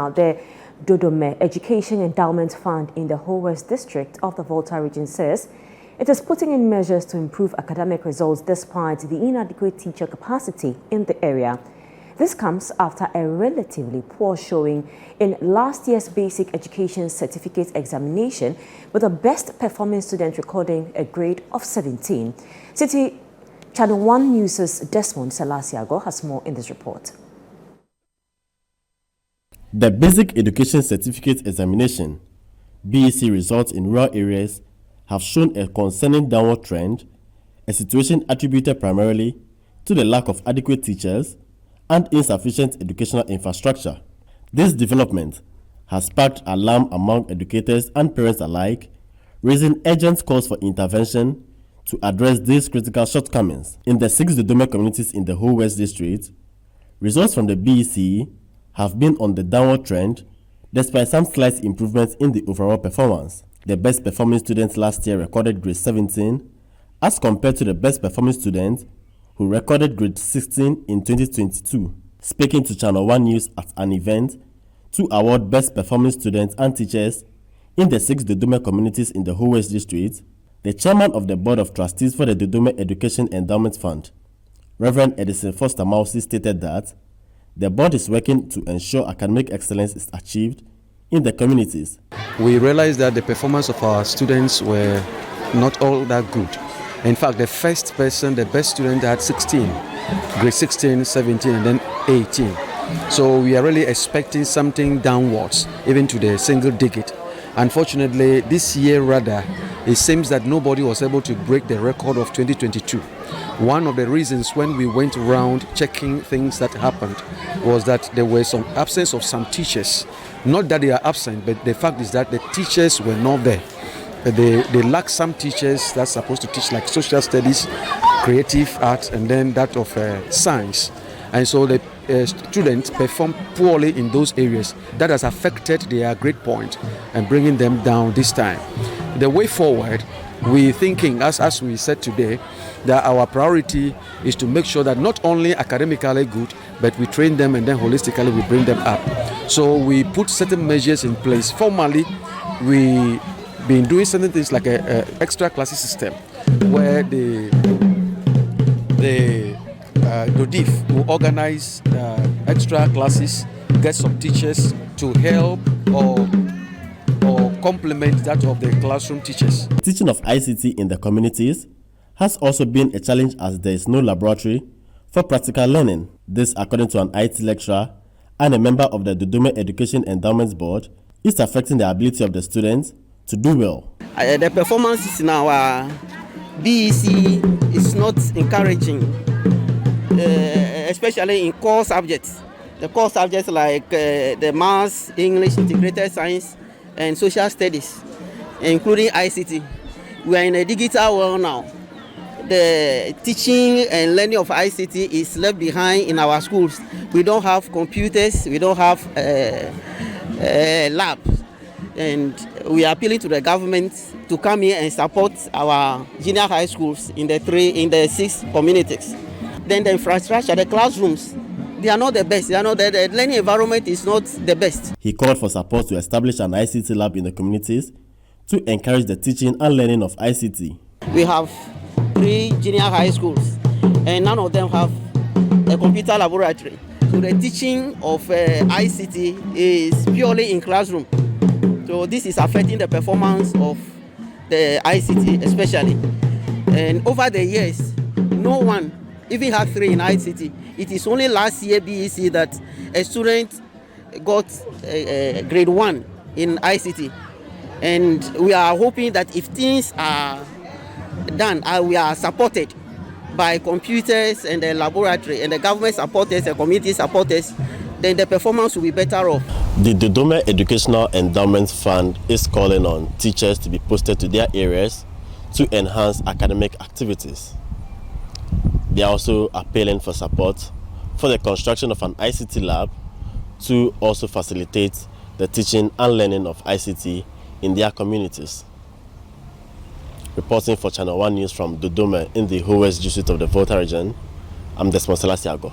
Now, the Dodome Education Endowment Fund in the Whole West District of the Volta region says it is putting in measures to improve academic results despite the inadequate teacher capacity in the area. This comes after a relatively poor showing in last year's Basic Education Certificate examination, with the best performing student recording a grade of 17. ChannelOne News' Desmond Selasiago has more in this report. The Basic Education Certificate examination (BEC) results in rural areas have shown a concerning downward trend, a situation attributed primarily to the lack of adequate teachers and insufficient educational infrastructure. This development has sparked alarm among educators and parents alike, raising urgent calls for intervention to address these critical shortcomings. In the 6 Dodome communities in the Whole West District, results from the BEC have been on the downward trend despite some slight improvements in the overall performance. The best performing students last year recorded grade 17 as compared to the best performing student who recorded grade 16 in 2022. Speaking to ChannelOne News at an event to award best performing students and teachers in the 6 Dodome communities in the Whole West District, the chairman of the Board of Trustees for the Dodome Education Endowment Fund, Reverend Edison Foster Mausi, stated that the board is working to ensure academic excellence is achieved in the communities. We realized that the performance of our students were not all that good. In fact, the first person, the best student, had 16, grade 16, 17, and then 18. So we are really expecting something downwards, even to the single digit. Unfortunately, this year rather, it seems that nobody was able to break the record of 2022. One of the reasons when we went around checking things that happened was that there was some absence of some teachers. Not that they are absent, but the fact is that the teachers were not there. They lack some teachers that's supposed to teach like social studies, creative arts, and then that of science. And so the students perform poorly in those areas. That has affected their grade point and bringing them down this time. The way forward, we're thinking, as we said today, that our priority is to make sure that not only academically good, but we train them and then holistically we bring them up. So we put certain measures in place. Formally, we been doing certain things like a extra classes system where the DODIF will organize extra classes, get some teachers to help or complement that of the classroom teachers. Teaching of ICT in the communities has also been a challenge as there is no laboratory for practical learning. This, according to an IT lecturer and a member of the Dodome Education Endowments Board, is affecting the ability of the students to do well. The performances in our BEC is not encouraging, especially in core subjects. The core subjects like the Maths, English, Integrated Science, and Social Studies, including ICT. We are in a digital world now. The teaching and learning of ICT is left behind in our schools. We don't have computers, we don't have labs. And we are appealing to the government to come here and support our junior high schools in the 6 communities. Then the infrastructure, the classrooms, they are not the best. The learning environment is not the best. He called for support to establish an ICT lab in the communities to encourage the teaching and learning of ICT. We have 3 junior high schools, and none of them have a computer laboratory. So the teaching of ICT is purely in classroom. So this is affecting the performance of the ICT especially. And over the years, no one even had 3 in ICT. It is only last year BEC that a student got grade 1 in ICT. And we are hoping that if things are done, we are supported by computers and the laboratory, and the government supporters, the community supporters, then the performance will be better off. The Dodome Educational Endowment Fund is calling on teachers to be posted to their areas to enhance academic activities. They are also appealing for support for the construction of an ICT lab to also facilitate the teaching and learning of ICT in their communities. Reporting for ChannelOne News from Dodome in the Whole West District of the Volta region, I'm Desmond Selasiago.